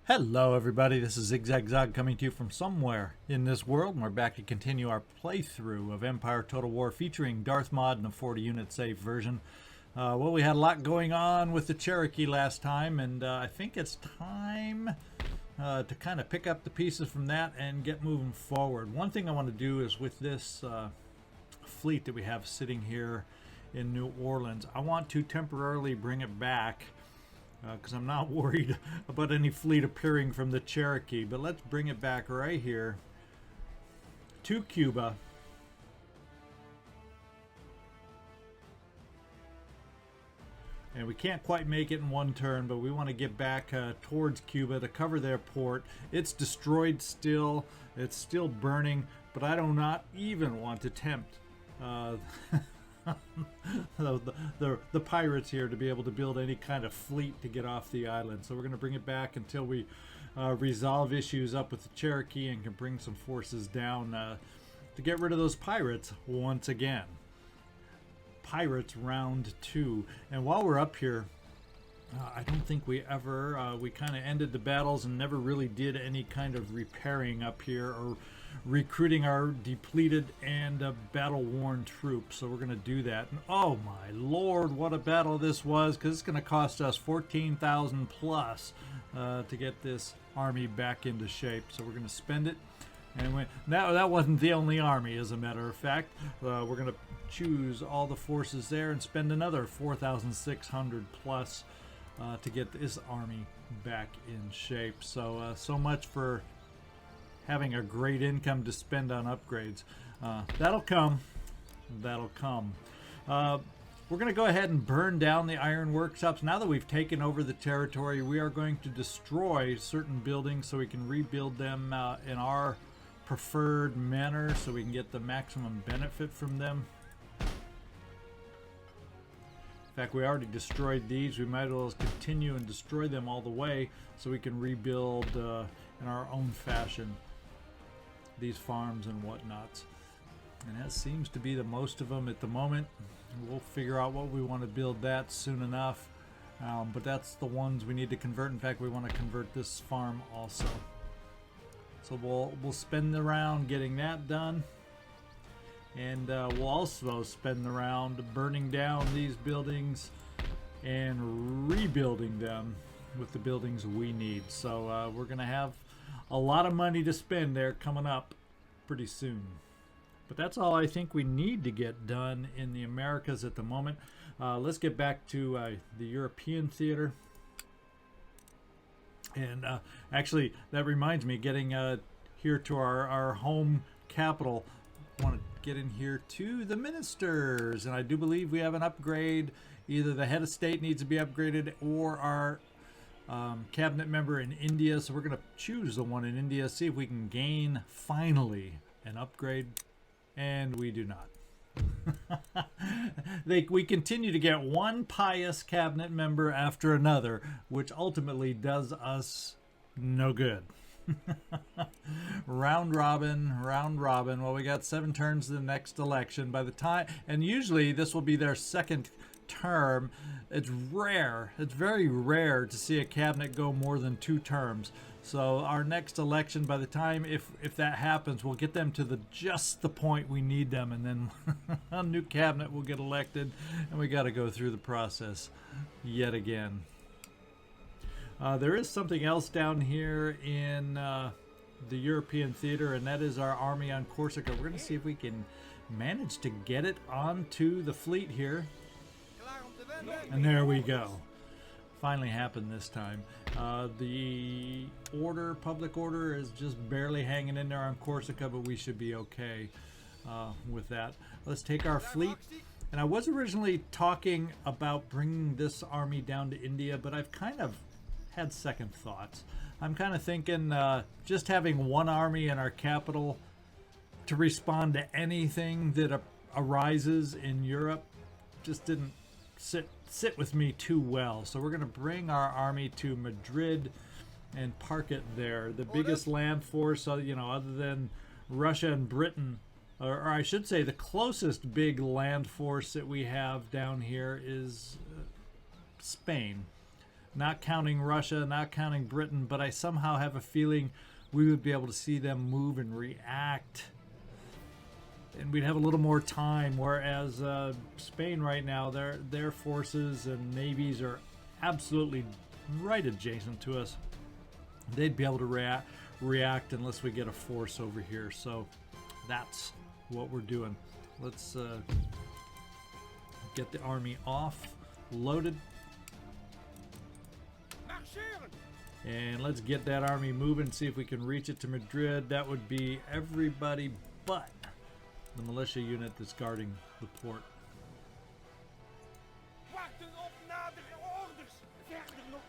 Hello everybody, this is ZigZagZog coming to you from somewhere in this world, and we're back to continue our playthrough of Empire Total War featuring Darthmod in a 40 unit safe version. Well, we had a lot going on with the Cherokee last time, and I think it's time to kind of pick up the pieces from that and get moving forward. One thing I want to do is with this fleet that we have sitting here in New Orleans, I want to temporarily bring it back because I'm not worried about any fleet appearing from the Cherokee. But let's bring it back right here to Cuba. And we can't quite make it in one turn, but we want to get back towards Cuba to cover their port. It's destroyed still. It's still burning, but I do not even want to tempt the pirates here to be able to build any kind of fleet to get off the island. So we're going to bring it back until we resolve issues up with the Cherokee and can bring some forces down to get rid of those pirates once again. Pirates round 2. And while we're up here, I don't think we ever we kind of ended the battles and never really did any kind of repairing up here or recruiting our depleted and battle-worn troops. So we're going to do that. And oh my lord, what a battle this was, because it's going to cost us 14,000 plus to get this army back into shape. So we're going to spend it. And that wasn't the only army, as a matter of fact. We're going to choose all the forces there and spend another 4,600 plus to get this army back in shape. So so much for having a great income to spend on upgrades. That'll come. That'll come. We're going to go ahead and burn down the iron workshops. Now that we've taken over the territory, we are going to destroy certain buildings so we can rebuild them in our preferred manner so we can get the maximum benefit from them. In fact, we already destroyed these. We might as well continue and destroy them all the way so we can rebuild in our own fashion these farms and whatnots. And that seems to be the most of them at the moment. We'll figure out what we want to build that soon enough. But that's the ones we need to convert. In fact, we want to convert this farm also. So we'll spend the round getting that done. And we'll also spend the round burning down these buildings and rebuilding them with the buildings we need. So we're going to have a lot of money to spend there coming up pretty soon. But that's all I think we need to get done in the Americas at the moment. Let's get back to the European theater. And actually, that reminds me, getting here to our home capital, I want to get in here to the ministers. And I do believe we have an upgrade. Either the head of state needs to be upgraded or our cabinet member in India. So we're going to choose the one in India, see if we can gain finally an upgrade. And we do not. We continue to get one pious cabinet member after another, which ultimately does us no good. Round robin. Well, we got 7 turns to the next election. By the time, and usually this will be their second term. It's rare. It's very rare to see a cabinet go more than 2 terms. So our next election, by the time if that happens, we'll get them to just the point we need them, and then a new cabinet will get elected, and we got to go through the process yet again. There is something else down here in the European theater, and that is our army on Corsica. We're going to see if we can manage to get it onto the fleet here. And there we go. Finally happened this time. The public order is just barely hanging in there on Corsica, but we should be okay with that. Let's take our fleet. And I was originally talking about bringing this army down to India, but I've kind of had second thoughts. I'm kind of thinking just having one army in our capital to respond to anything that arises in Europe just didn't sit with me too well. So we're going to bring our army to Madrid and park it there. The biggest land force, other than Russia and Britain, or I should say the closest big land force that we have down here is Spain. not counting Russia, not counting Britain, but I somehow have a feeling we would be able to see them move and react. And we'd have a little more time, whereas Spain right now, their forces and navies are absolutely right adjacent to us. They'd be able to react unless we get a force over here. So that's what we're doing. Let's get the army off, loaded. And let's get that army moving, see if we can reach it to Madrid. That would be everybody but the militia unit that's guarding the port.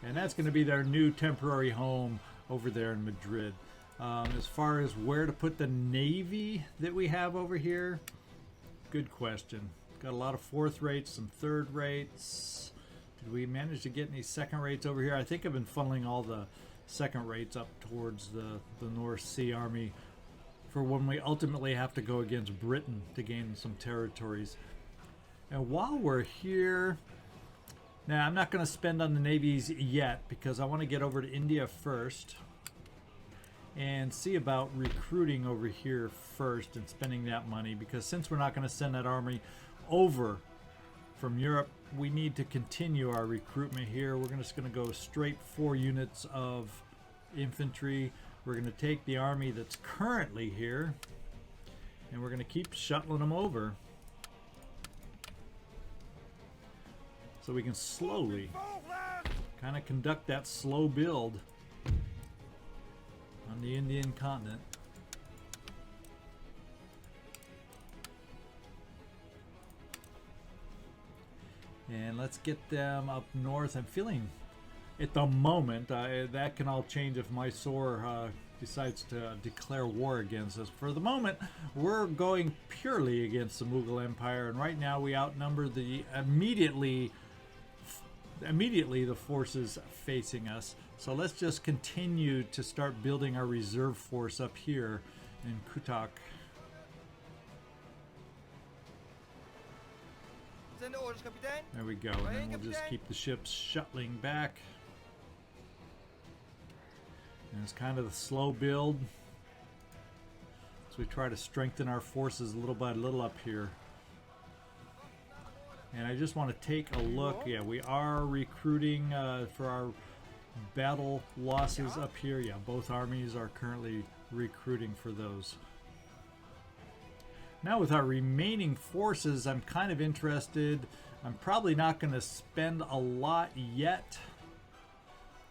And that's going to be their new temporary home over there in Madrid. As far as where to put the navy that we have over here, good question. Got a lot of fourth rates, some third rates. Did we manage to get any second rates over here? I think I've been funneling all the second rates up towards the North Sea Army for when we ultimately have to go against Britain to gain some territories. And while we're here, now I'm not going to spend on the navies yet because I want to get over to India first and see about recruiting over here first and spending that money, because since we're not going to send that army over from Europe, we need to continue our recruitment here. We're just going to go straight 4 units of infantry. We're going to take the army that's currently here and we're going to keep shuttling them over so we can slowly kind of conduct that slow build on the Indian continent. And let's get them up north. I'm feeling at the moment, that can all change if Mysore decides to declare war against us. For the moment, we're going purely against the Mughal Empire, and right now we outnumber the immediately the forces facing us. So let's just continue to start building our reserve force up here in Cuttack. There we go, and then we'll just keep the ships shuttling back. And it's kind of the slow build as we try to strengthen our forces little by little up here. And I just want to take a look. Yeah, we are recruiting for our battle losses up here. Yeah, both armies are currently recruiting for those. Now with our remaining forces, I'm kind of interested. I'm probably not going to spend a lot yet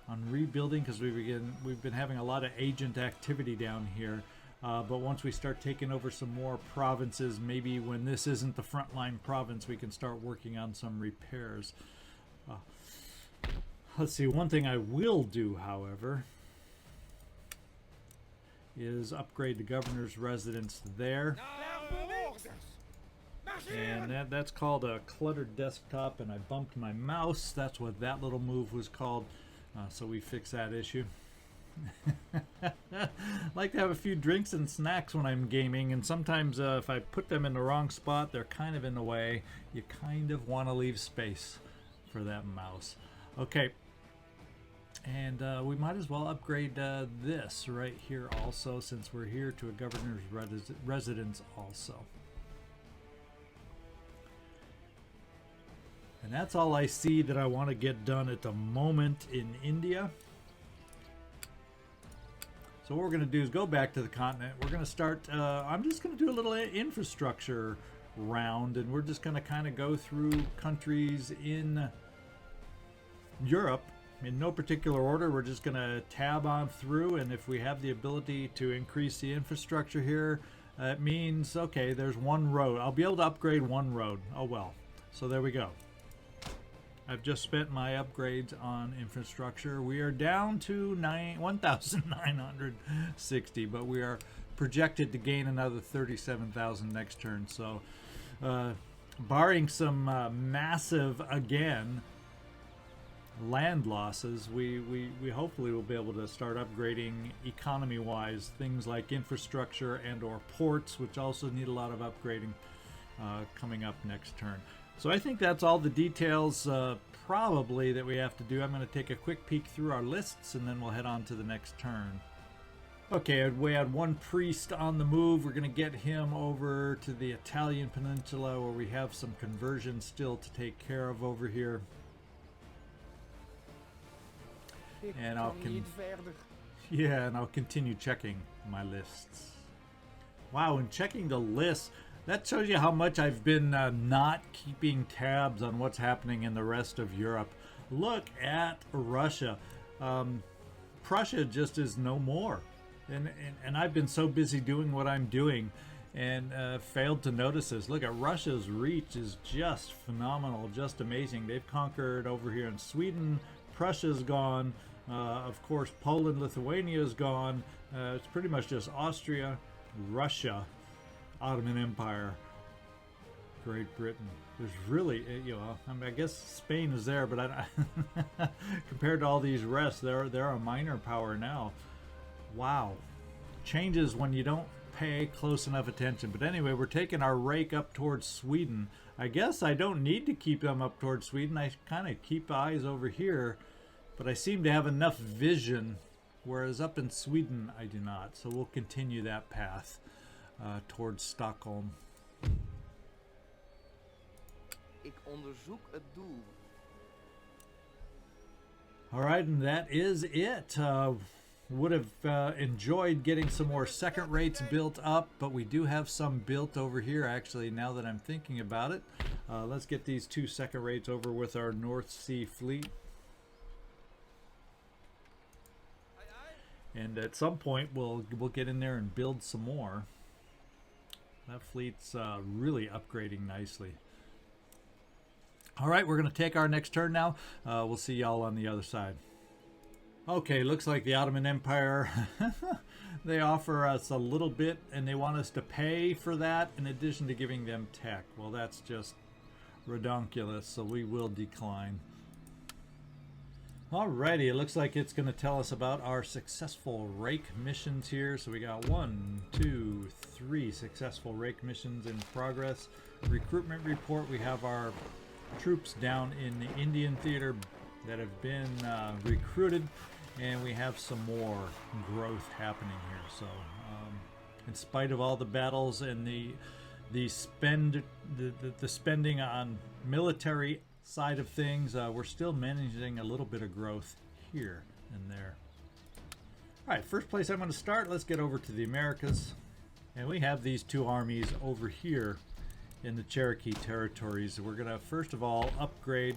on rebuilding because we've been having a lot of agent activity down here. But once we start taking over some more provinces, maybe when this isn't the frontline province, we can start working on some repairs. Let's see, one thing I will do, however, is upgrade the governor's residence there. And that's called a cluttered desktop, and I bumped my mouse. That's what that little move was called. So we fix that issue. I like to have a few drinks and snacks when I'm gaming, and sometimes if I put them in the wrong spot, they're kind of in the way. You kind of want to leave space for that mouse. Okay. And we might as well upgrade this right here also, since we're here, to a governor's residence also. And that's all I see that I want to get done at the moment in India. So what we're going to do is go back to the continent. We're going to start, I'm just going to do a little infrastructure round, and we're just going to kind of go through countries in Europe in no particular order. We're just going to tab on through, and if we have the ability to increase the infrastructure here, it means, okay, there's one road. I'll be able to upgrade one road. Oh well. So there we go. I've just spent my upgrades on infrastructure. We are down to 1,960, but we are projected to gain another 37,000 next turn. So, barring some massive, again, land losses, we hopefully will be able to start upgrading economy-wise things like infrastructure and or ports, which also need a lot of upgrading coming up next turn. So I think that's all the details probably that we have to do. I'm going to take a quick peek through our lists and then we'll head on to the next turn. Okay, we had one priest on the move. We're going to get him over to the Italian peninsula where we have some conversions still to take care of over here. And I'll continue checking my lists. Wow, and checking the lists, that shows you how much I've been not keeping tabs on what's happening in the rest of Europe. Look at Russia. Prussia just is no more. And I've been so busy doing what I'm doing and failed to notice this. Look at Russia's reach is just phenomenal, just amazing. They've conquered over here in Sweden. Prussia's gone. Of course, Poland, Lithuania is gone. It's pretty much just Austria, Russia, Ottoman Empire, Great Britain. There's really, I mean, I guess Spain is there, but compared to all these rests, they're a minor power now. Wow. Changes when you don't pay close enough attention. But anyway, we're taking our rake up towards Sweden. I guess I don't need to keep them up towards Sweden. I kind of keep eyes over here, but I seem to have enough vision, whereas up in Sweden, I do not. So we'll continue that path towards Stockholm. Ik onderzoek het doel. All right, and that is it. Would have enjoyed getting some more second rates built up, but we do have some built over here actually now that I'm thinking about it. Let's get these 2 second rates over with our North Sea fleet. And at some point we'll get in there and build some more. That fleet's really upgrading nicely. All right, we're going to take our next turn now. We'll see y'all on the other side. Okay, looks like the Ottoman Empire, they offer us a little bit and they want us to pay for that in addition to giving them tech. Well, that's just redonkulous, so we will decline. Alrighty, it looks like it's going to tell us about our successful rake missions here. So we got 1, 2, 3 successful rake missions in progress. Recruitment report, we have our troops down in the Indian theater that have been recruited, and we have some more growth happening here. So in spite of all the battles and the spending on military side of things, we're still managing a little bit of growth here and there. All right, first place I'm going to start, let's get over to the Americas. And we have these 2 armies over here in the Cherokee territories. We're going to first of all upgrade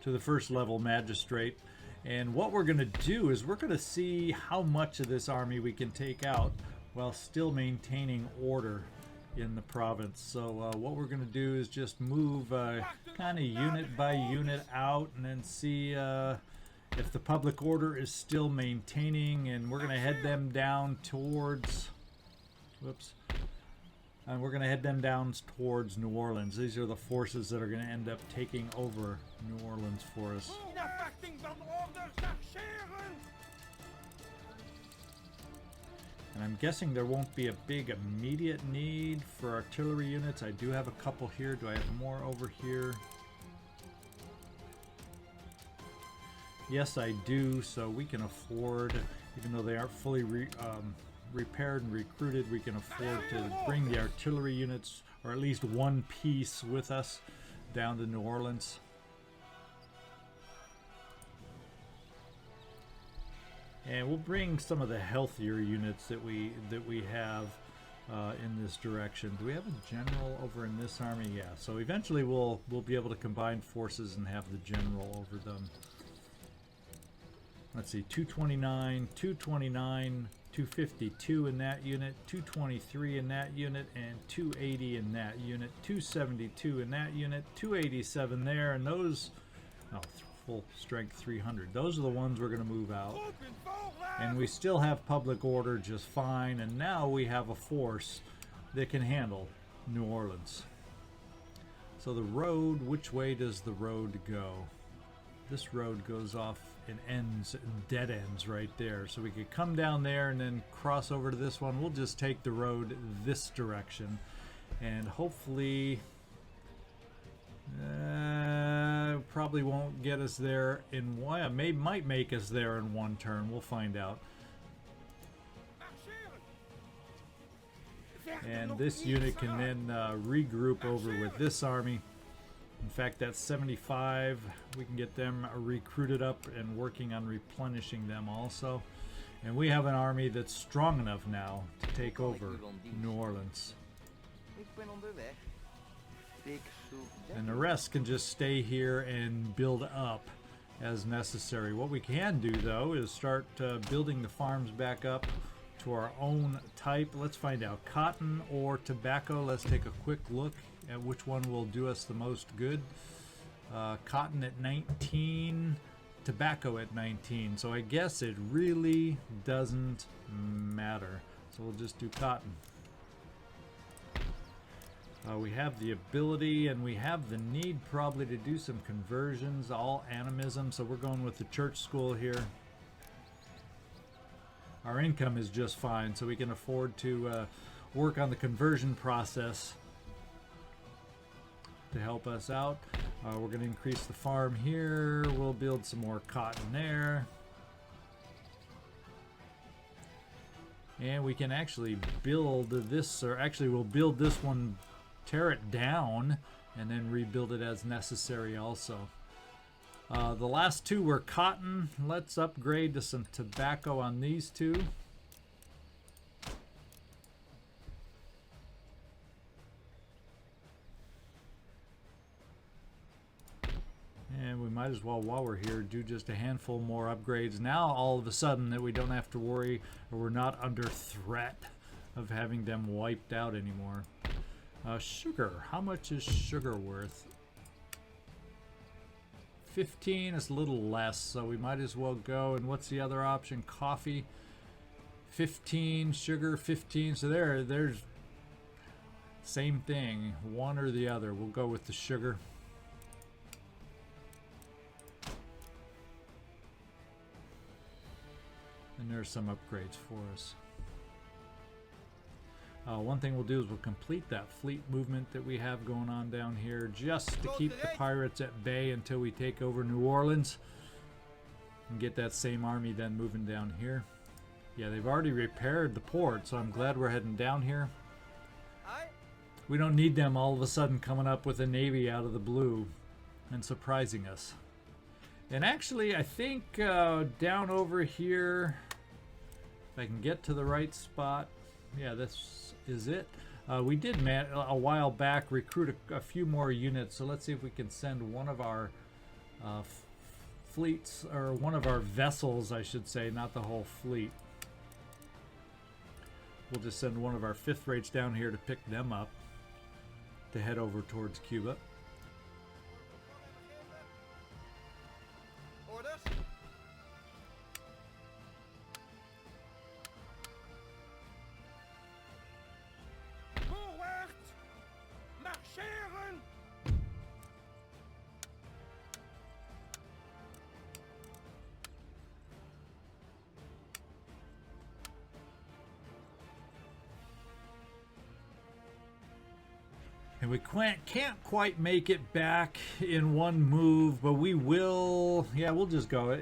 to the first level magistrate, and what we're going to do is we're going to see how much of this army we can take out while still maintaining order in the province. So what we're going to do is just move kind of unit by unit out and then see if the public order is still maintaining, and we're going to head them down towards and we're going to head them down towards New Orleans. These are the forces that are going to end up taking over New Orleans for us. And I'm guessing there won't be a big immediate need for artillery units. I do have a couple here. Do I have more over here? Yes, I do. So we can afford, even though they aren't fully repaired and recruited, we can afford to bring the artillery units, or at least one piece, with us down to New Orleans. And we'll bring some of the healthier units that we have in this direction. Do we have a general over in this army? Yeah. So eventually we'll be able to combine forces and have the general over them. Let's see, 229, 229, 252 in that unit, 223 in that unit, and 280 in that unit, 272 in that unit, 287 there, and those, full strength 300. Those are the ones we're going to move out. And we still have public order just fine, and now we have a force that can handle New Orleans. So the road, which way does the road go? This road goes off and ends, dead ends right there. So we could come down there and then cross over to this one. We'll just take the road this direction, and hopefully Probably won't get us there in one. Might make us there in one turn. We'll find out. And this unit can then regroup over with this army. In fact, that's 75. We can get them recruited up and working on replenishing them also. And we have an army that's strong enough now to take over New Orleans. And the rest can just stay here and build up as necessary. What we can do, though, is start building the farms back up to our own type. Let's find out. Cotton or tobacco. Let's take a quick look at which one will do us the most good. Cotton at 19, tobacco at 19. So I guess it really doesn't matter. So we'll just do cotton. We have the ability and we have the need probably to do some conversions, all animism. So we're going with the church school here. Our income is just fine, so we can afford to work on the conversion process to help us out. We're going to increase the farm here. We'll build some more cotton there. And we can actually build this, or actually we'll build this one, tear it down, and then rebuild it as necessary also. The last two were cotton. Let's upgrade to some tobacco on these two. And we might as well, while we're here, do just a handful more upgrades. Now, all of a sudden, that we don't have to worry, or we're not under threat of having them wiped out anymore. Sugar. How much is sugar worth? 15 is a little less, so we might as well go. And what's the other option? Coffee. 15, sugar 15. So there's same thing, one or the other. We'll go with the sugar. And there's some upgrades for us. One thing we'll do is we'll complete that fleet movement that we have going on down here, just to keep the pirates at bay until we take over New Orleans and get that same army then moving down here. Yeah, they've already repaired the port, so I'm glad we're heading down here. We don't need them all of a sudden coming up with a navy out of the blue and surprising us. And actually, I think down over here, if I can get to the right spot, yeah, this is it. We did, a while back, recruit a few more units, so let's see if we can send one of our fleets, or one of our vessels, I should say, not the whole fleet. We'll just send one of our fifth rates down here to pick them up, to head over towards Cuba. And we can't quite make it back in one move, but we will. Yeah, we'll just go.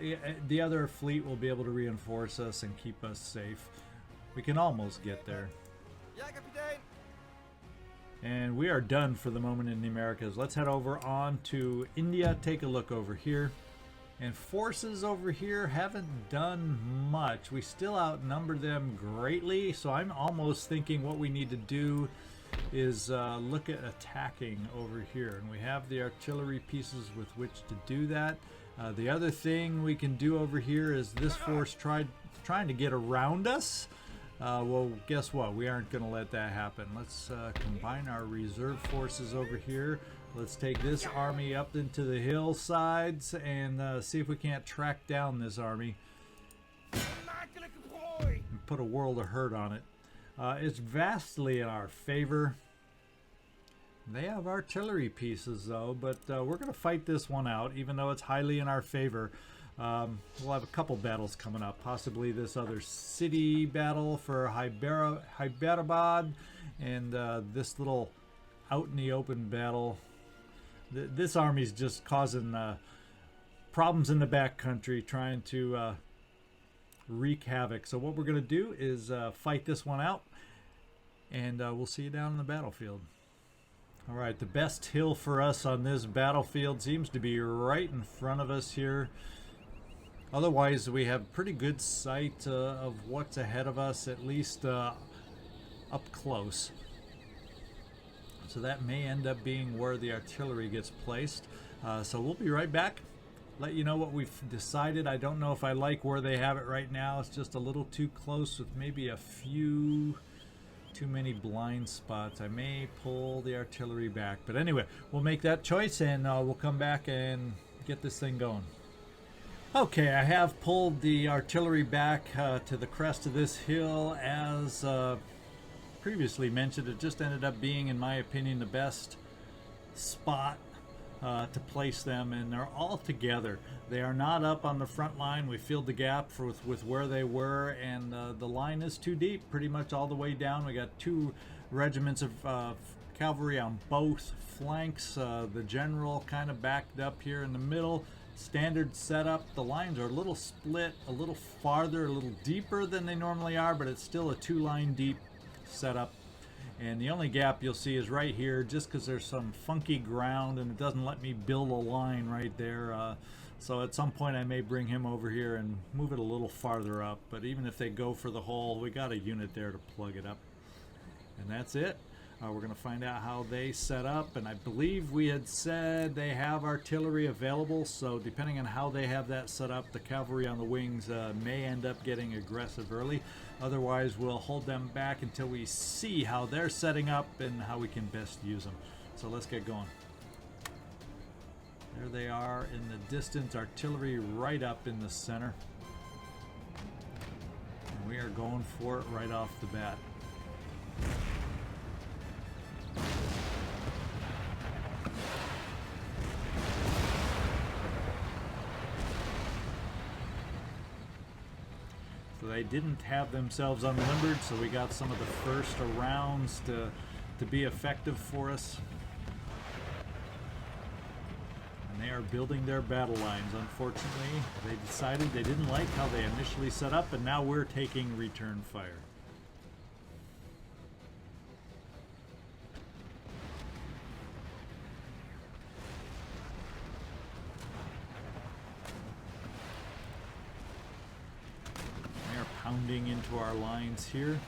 The other fleet will be able to reinforce us and keep us safe. We can almost get there. And we are done for the moment in the Americas. Let's head over on to India. Take a look over here. And forces over here haven't done much. We still outnumber them greatly, so I'm almost thinking what we need to do is look at attacking over here, and we have the artillery pieces with which to do that. The other thing we can do over here is this force trying to get around us. Well, guess what? We aren't going to let that happen. Let's combine our reserve forces over here. Let's take this army up into the hillsides and see if we can't track down this army and put a world of hurt on it. It's vastly in our favor. They have artillery pieces though, but we're going to fight this one out, even though it's highly in our favor. We'll have a couple battles coming up, possibly this other city battle for Hyderabad, and this little out in the open battle This army's just causing problems in the backcountry, trying to wreak havoc. So what we're going to do is fight this one out, and we'll see you down in the battlefield. All right, the best hill for us on this battlefield seems to be right in front of us here. Otherwise, we have pretty good sight of what's ahead of us, at least up close. So that may end up being where the artillery gets placed. So we'll be right back. Let you know what we've decided. I don't know if I like where they have it right now. It's just a little too close with maybe a few too many blind spots. I may pull the artillery back. But anyway, we'll make that choice and we'll come back and get this thing going. Okay, I have pulled the artillery back to the crest of this hill. As previously mentioned, it just ended up being, in my opinion, the best spot to place them, and they're all together. They are not up on the front line. We filled the gap with where they were, and the line is too deep, pretty much all the way down. We got two regiments of cavalry on both flanks. The general kind of backed up here in the middle. Standard setup. The lines are a little split, a little farther, a little deeper than they normally are, but it's still a two-line deep setup. And the only gap you'll see is right here, just because there's some funky ground and it doesn't let me build a line right there. So at some point I may bring him over here and move it a little farther up. But even if they go for the hole, we got a unit there to plug it up. And that's it. We're going to find out how they set up, and I believe we had said they have artillery available, so depending on how they have that set up, the cavalry on the wings may end up getting aggressive early. Otherwise, we'll hold them back until we see how they're setting up and how we can best use them. So let's get going. There they are in the distance, artillery right up in the center. And we are going for it right off the bat. So they didn't have themselves unnumbered, so we got some of the first rounds to be effective for us. And they are building their battle lines. Unfortunately, they decided they didn't like how they initially set up, and now we're taking return fire. Pounding into our lines here.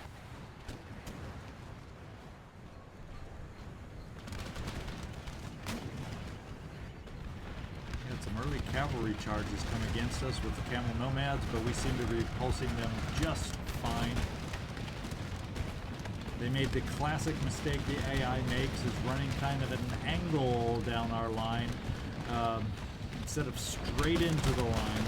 Had some early cavalry charges come against us with the camel nomads, but we seem to be repulsing them just fine. They made the classic mistake the AI makes, is running kind of at an angle down our line instead of straight into the line.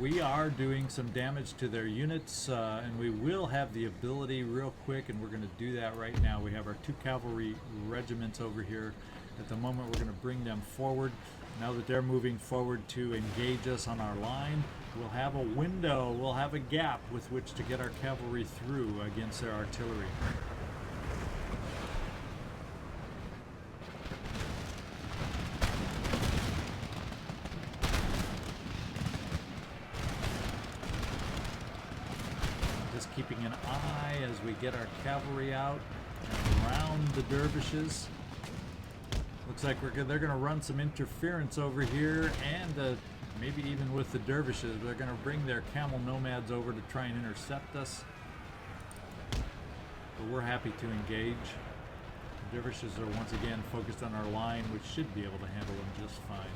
We are doing some damage to their units, and we will have the ability real quick, and we're going to do that right now. We have our two cavalry regiments over here. At the moment, we're going to bring them forward. Now that they're moving forward to engage us on our line, we'll have a window, we'll have a gap with which to get our cavalry through against their artillery. Keeping an eye as we get our cavalry out and around the dervishes. Looks like they're going to run some interference over here, and maybe even with the dervishes. They're going to bring their camel nomads over to try and intercept us. But we're happy to engage. The dervishes are once again focused on our line, which should be able to handle them just fine.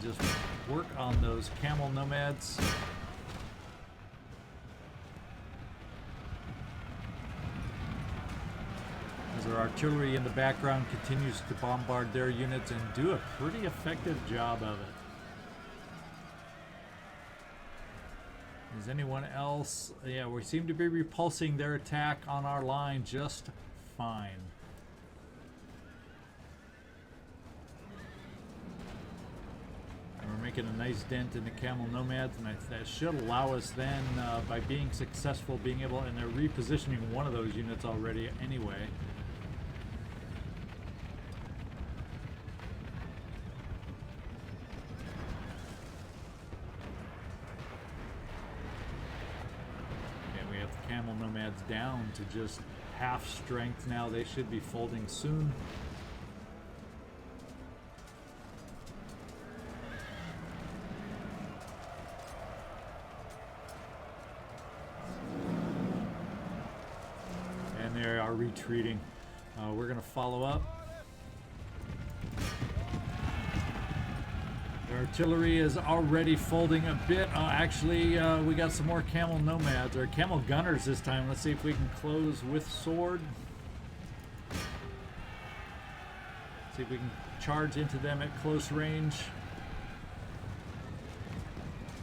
Just work on those camel nomads. As As our artillery in the background continues to bombard their units and do a pretty effective job of it. Is anyone else? Yeah, we seem to be repulsing their attack on our line just fine. And we're making a nice dent in the camel nomads, and that should allow us then, by being successful, being able, and they're repositioning one of those units already anyway. Camel nomads down to just half strength now. They should be folding soon. And they are retreating. We're going to follow up. Artillery is already folding a bit. Actually, we got some more camel nomads, or camel gunners this time. Let's see if we can close with sword. See if we can charge into them at close range.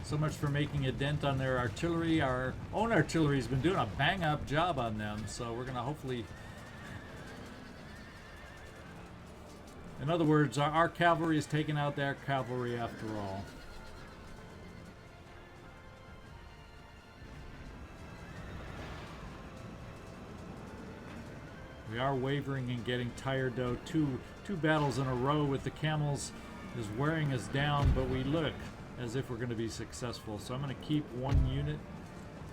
So much for making a dent on their artillery. Our own artillery has been doing a bang-up job on them, so we're going to hopefully... In other words, our cavalry is taking out their cavalry after all. We are wavering and getting tired, though. Two battles in a row with the camels is wearing us down, but we look as if we're going to be successful. So I'm going to keep one unit,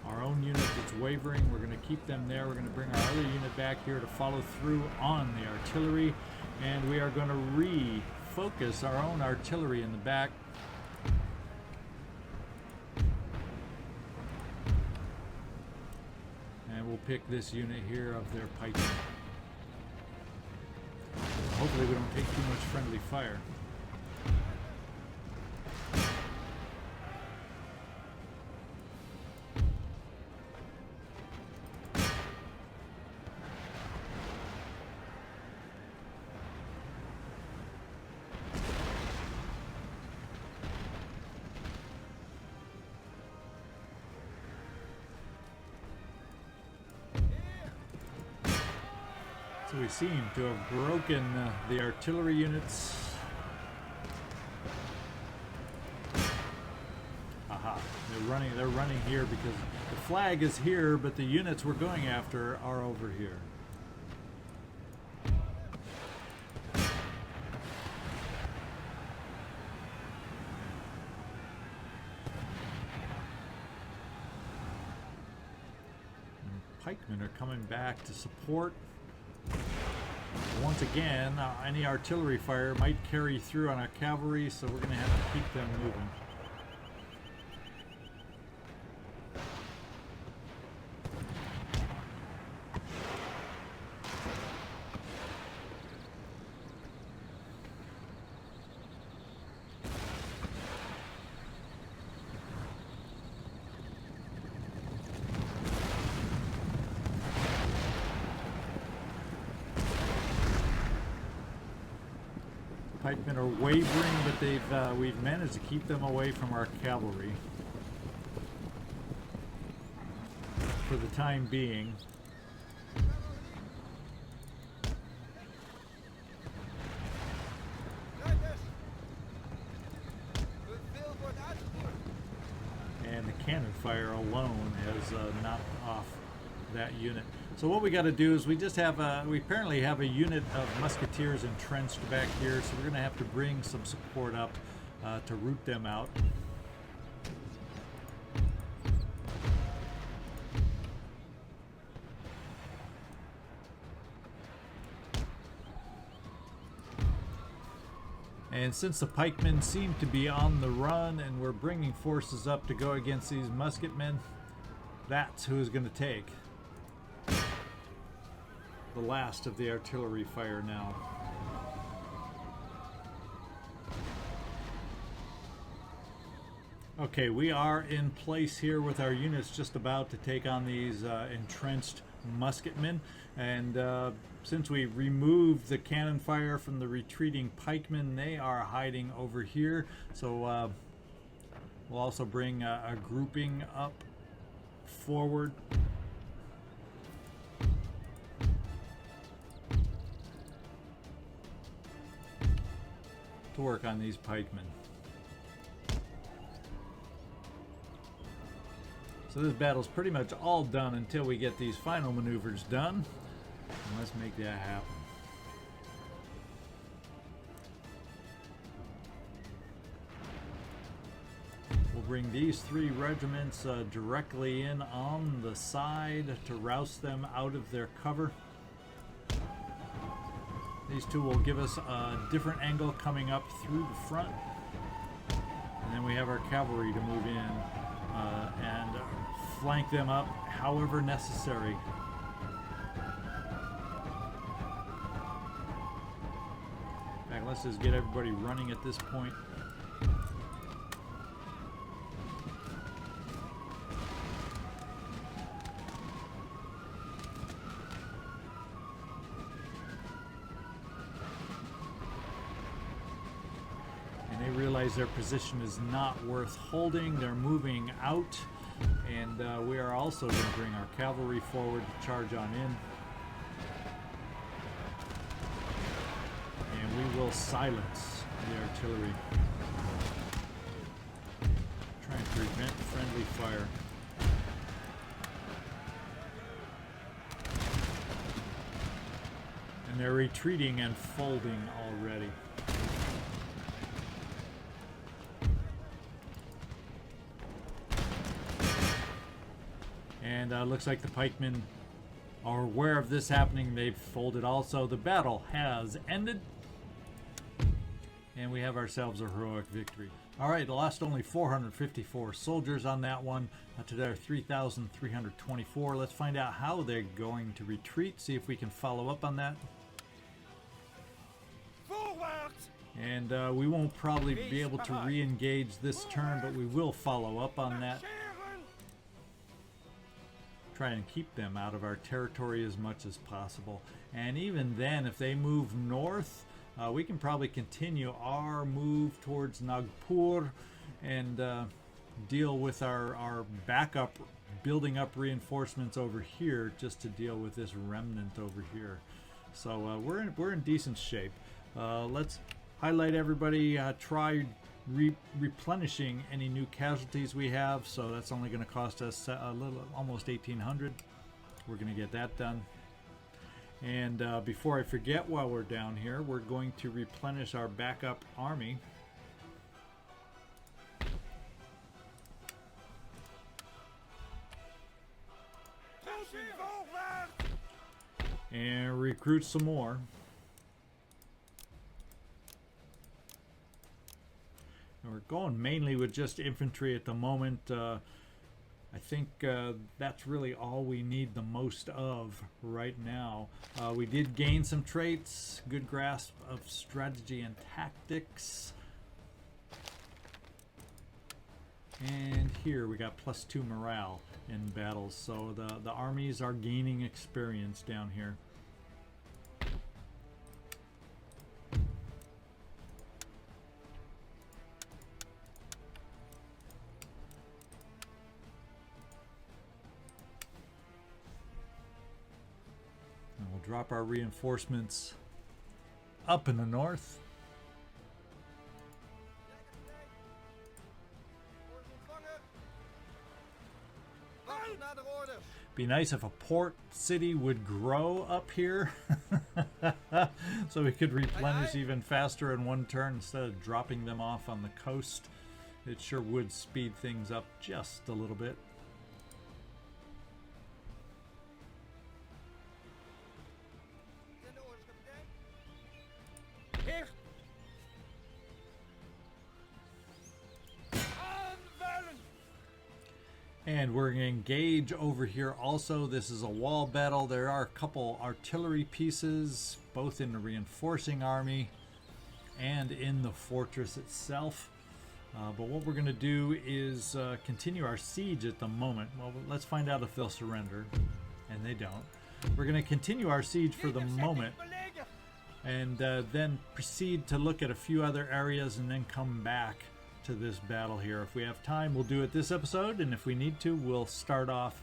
our own unit that's wavering. We're going to keep them there. We're going to bring our other unit back here to follow through on the artillery. And we are going to refocus our own artillery in the back. And we'll pick this unit here of their pikemen. Hopefully we don't take too much friendly fire. So we seem to have broken the artillery units. Aha, they're running here because the flag is here, but the units we're going after are over here. And pikemen are coming back to support. Once again, any artillery fire might carry through on our cavalry, so we're going to have to keep them moving. Pikemen are wavering, but we've managed to keep them away from our cavalry for the time being. And the cannon fire alone has knocked off that unit. So what we got to do is we apparently have a unit of musketeers entrenched back here, so we're going to have to bring some support up to root them out. And since the pikemen seem to be on the run and we're bringing forces up to go against these musketmen, that's who is going to take the last of the artillery fire now. Okay, we are in place here with our units just about to take on these entrenched musketmen, and since we removed the cannon fire from the retreating pikemen, they are hiding over here. So we'll also bring a grouping up forward. To work on these pikemen. So this battle's pretty much all done until we get these final maneuvers done. And let's make that happen. We'll bring these 3 regiments directly in on the side to roust them out of their cover. These 2 will give us a different angle coming up through the front. And then we have our cavalry to move in and flank them up however necessary. In fact, let's just get everybody running at this point. Their position is not worth holding. They're moving out, and we are also going to bring our cavalry forward to charge on in, and we will silence the artillery, trying to prevent friendly fire. And they're retreating and folding already. And looks like the pikemen are aware of this happening. They've folded also. The battle has ended. And we have ourselves a heroic victory. Alright, lost only 454 soldiers on that one to their 3,324. Let's find out how they're going to retreat. See if we can follow up on that. And we won't probably be able to re-engage this turn, but we will follow up on that. Try and keep them out of our territory as much as possible. And even then, if they move north, we can probably continue our move towards Nagpur and deal with our backup, building up reinforcements over here just to deal with this remnant over here. So we're in decent shape. Let's highlight everybody. Try replenishing any new casualties we have, so that's only going to cost us almost 1,800. We're going to get that done. And before I forget, while we're down here, we're going to replenish our backup army. And recruit some more. We're going mainly with just infantry at the moment. I think that's really all we need the most of right now. We did gain some traits, good grasp of strategy and tactics. And here we got +2 morale in battles, so the armies are gaining experience down here. Drop our reinforcements up in the north. Be nice if a port city would grow up here so we could replenish even faster in one turn instead of dropping them off on the coast. It sure would speed things up just a little bit. And we're going to engage over here also. This is a wall battle. There are a couple artillery pieces, both in the reinforcing army and in the fortress itself. But what we're going to do is continue our siege at the moment. Well, let's find out if they'll surrender. And they don't. We're going to continue our siege for the moment, and then proceed to look at a few other areas and then come back to this battle here. If we have time, we'll do it this episode, and if we need to, we'll start off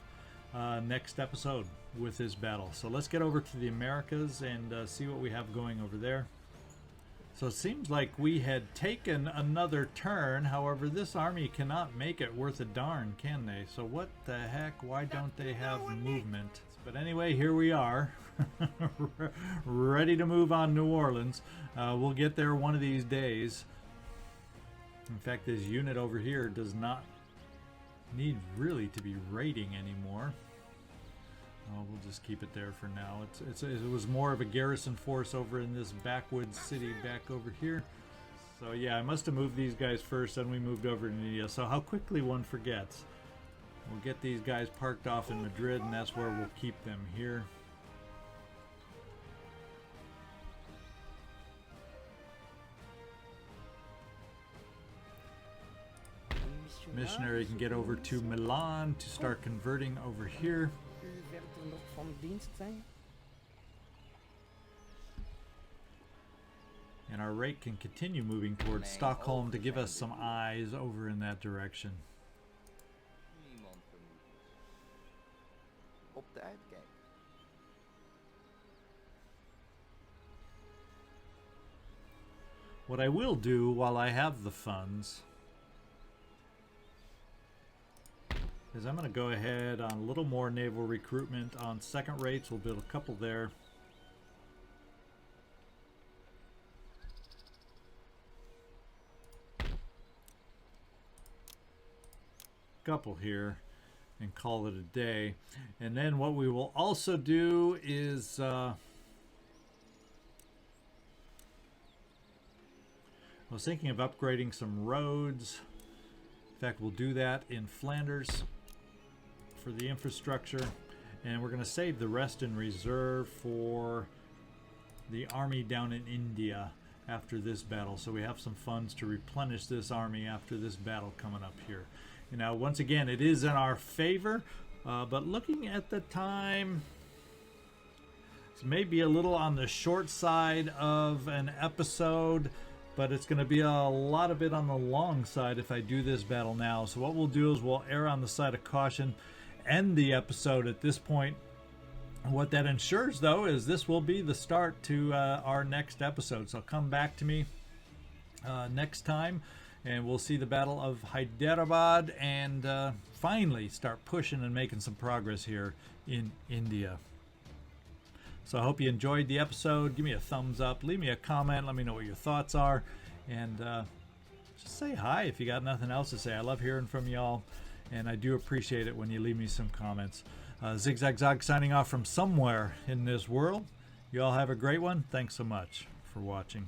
next episode with this battle. So let's get over to the Americas and see what we have going over there. So it seems like we had taken another turn. However, this army cannot make it worth a darn, can they? So what the heck? Why don't they have movement? But anyway, here we are, ready to move on New Orleans. We'll get there one of these days. In fact, this unit over here does not need really to be raiding anymore. We'll just keep it there for now. It was more of a garrison force over in this backwoods city back over here. So yeah, I must have moved these guys first, then we moved over to India. So how quickly one forgets. We'll get these guys parked off in Madrid, and that's where we'll keep them here. Missionary can get over to Milan to start converting over here. And our rate can continue moving towards Stockholm to give us some eyes over in that direction. Op de uitkijk. What I will do while I have the funds is I'm going to go ahead on a little more naval recruitment on second rates. We'll build a couple there. Couple here and call it a day. And then what we will also do is I was thinking of upgrading some roads. In fact, we'll do that in Flanders for the infrastructure, and we're going to save the rest in reserve for the army down in India after this battle. So we have some funds to replenish this army after this battle coming up here. You know, once again, it is in our favor, but looking at the time, it's maybe a little on the short side of an episode, but it's going to be a lot of it on the long side if I do this battle now. So what we'll do is we'll err on the side of caution, end the episode at this point. What that ensures, though, is this will be the start to our next episode. So come back to me next time, and we'll see the Battle of Hyderabad and finally start pushing and making some progress here in India. So I hope you enjoyed the episode. Give me a thumbs up, leave me a comment, let me know what your thoughts are, and just say hi if you got nothing else to say. I love hearing from y'all, and I do appreciate it when you leave me some comments. ZigZagZog signing off from somewhere in this world. You all have a great one. Thanks so much for watching.